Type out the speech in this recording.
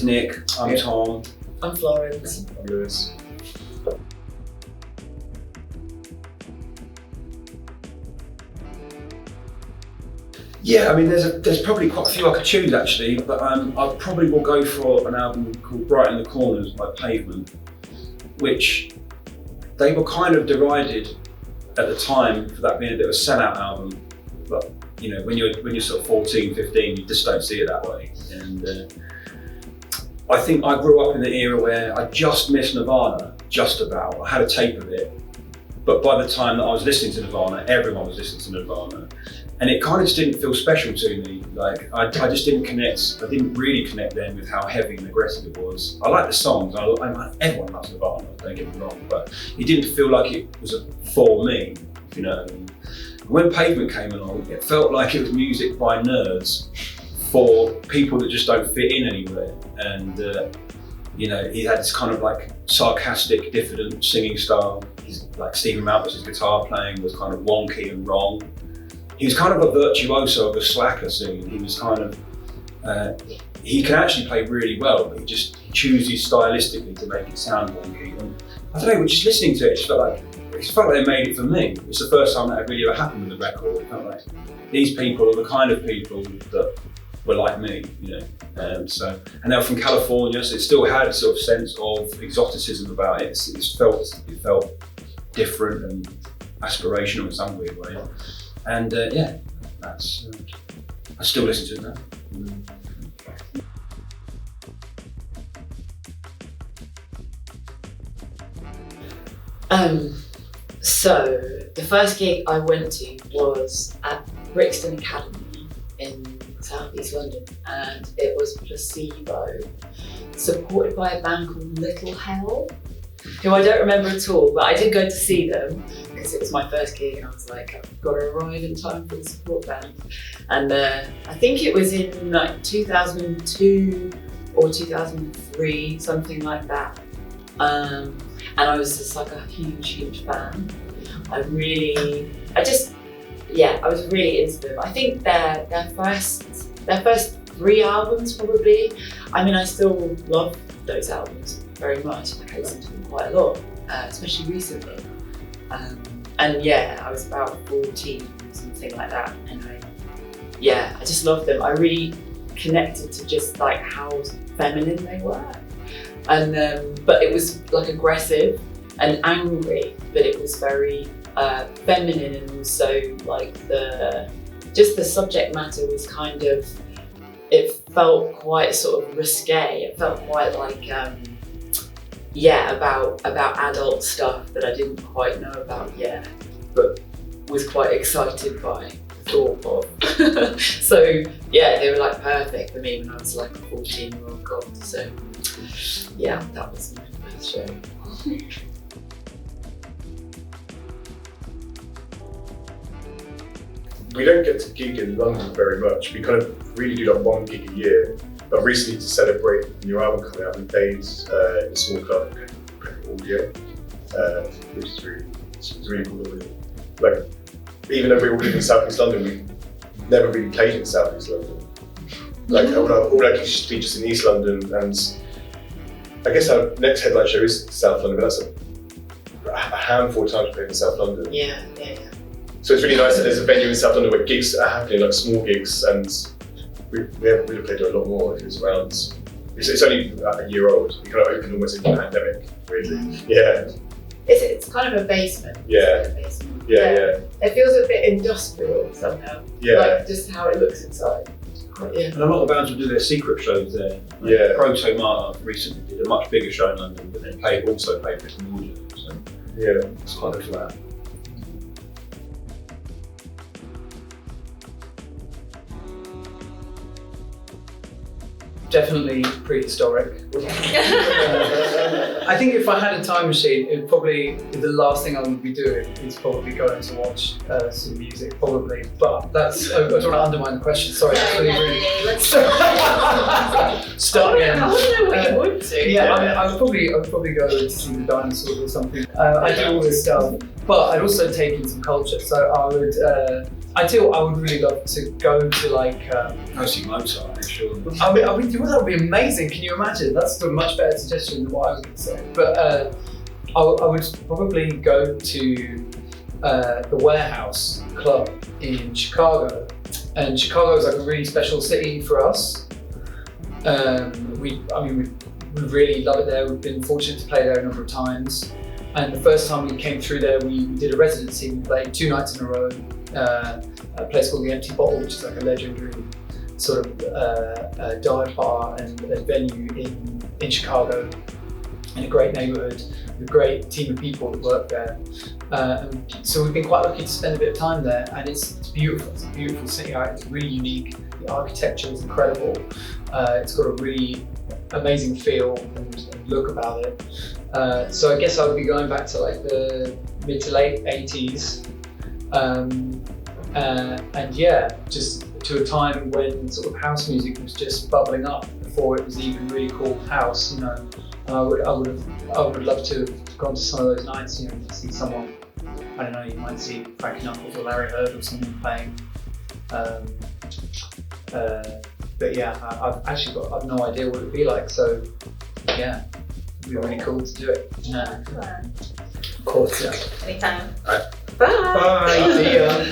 He's Nick, I'm Tom. I'm Florence. I'm Lewis. Yeah, I mean, there's probably quite a few I could choose actually, but I probably will go for an album called Bright in the Corners by Pavement, which they were kind of derided at the time for that being a bit of a sellout album. But you know, when you're sort of 14, 15, you just don't see it that way. And I think I grew up in the era where I just missed Nirvana, just about. I had a tape of it, but by the time that I was listening to Nirvana, everyone was listening to Nirvana. And it kind of just didn't feel special to me. Like I just didn't connect. I didn't really connect then with how heavy and aggressive it was. I like the songs. Everyone loves Nirvana. Don't get me wrong, but it didn't feel like it was for me. If you know what I mean. When Pavement came along, it felt like it was music by nerds for people that just don't fit in anywhere. And you know, he had this kind of like sarcastic, diffident singing style. He's like Stephen Malthus's guitar playing was kind of wonky and wrong. He was kind of a virtuoso of a slacker singing. He was kind of, he can actually play really well, but he chooses stylistically to make it sound wonky. And I don't know, just listening to it, it felt like they made it for me. It's the first time that really ever happened with the record. It felt like these people are the kind of people that were like me, you know. And they were from California, so it still had a sort of sense of exoticism about it. It felt different and aspirational in some weird way. And yeah, that's. I still listen to it now. So the first gig I went to was at Brixton Academy in South East London, and it was Placebo, supported by a band called Little Hell, who I don't remember at all, but I did go to see them because it was my first gig and I was like, I've got to arrive in time for the support band. And I think it was in like 2002 or 2003, something like that. And I was just like a huge fan. I was really into them. I think their first 3 albums probably. I mean, I still love those albums very much. Like I listen to them quite a lot, especially recently. And yeah, I was about 14, something like that, and I just loved them. I really connected to just like how feminine they were, and but it was like aggressive and angry, but it was very feminine, and also like the subject matter was kind of, it felt quite sort of risque. It felt quite like about adult stuff that I didn't quite know about yet, but was quite excited by the thought of. So yeah, they were like perfect for me when I was like a 14-year-old girl. So yeah, that was my first show. We don't get to gig in London very much. We kind of really do like 1 gig a year. But recently, to celebrate the new album coming out, we played in a small club, Audio, which is really cool. Like, even though we all live in South East London, we never really played in South East London. Like, all our gigs used to be just in East London, and I guess our next headline show is South London, but that's a handful of times we played in South London. Yeah. So it's really nice that there's a venue in South London where gigs are happening, like small gigs, and we have really played a lot more. It was around. It's only a year old. We kind of opened almost in the pandemic, weirdly. Yeah. It's kind of a basement. Yeah. Yeah. It feels a bit industrial somehow. Yeah. Like just how it looks inside. Yeah. And a lot of bands will do their secret shows there. Yeah. Proto Martyr recently did a much bigger show in London, but then also played Brixton Audio. So yeah, it's quite a flat. Definitely prehistoric. I think if I had a time machine, it probably the last thing I would be doing is probably going to watch some music, probably. But that's, I don't want to undermine the question. Sorry, that's really. Let's start again. I don't know what you would do. Yeah, I would probably go to see the dinosaurs or something. I do all this stuff, but I'd also take in some culture. So I would I would really love to go to like. I see Mozart, I'm sure. I mean, that would be amazing. Can you imagine? That's a much better suggestion than what I was going to say. But I would probably go to the Warehouse Club in Chicago, and Chicago is like a really special city for us. We really love it there. We've been fortunate to play there a number of times. And the first time we came through there, we did a residency. We played 2 nights in a row. A place called the Empty Bottle, which is like a legendary sort of dive bar and venue in Chicago, in a great neighbourhood, with a great team of people that work there. So we've been quite lucky to spend a bit of time there, and it's beautiful. It's a beautiful city. It's really unique. The architecture is incredible. It's got a really amazing feel and look about it. So I guess I would be going back to like the mid to late 80s. And yeah, just to a time when sort of house music was just bubbling up before it was even really called house, you know. I would love to have gone to some of those nights, you know, to see someone, I don't know, you might see Frankie Knuckles or Larry Heard or someone playing. But yeah, I've no idea what it'd be like, so yeah, it'd be really cool to do it. Yeah. Of course, yeah. Anytime. Right. Bye. Bye. See ya.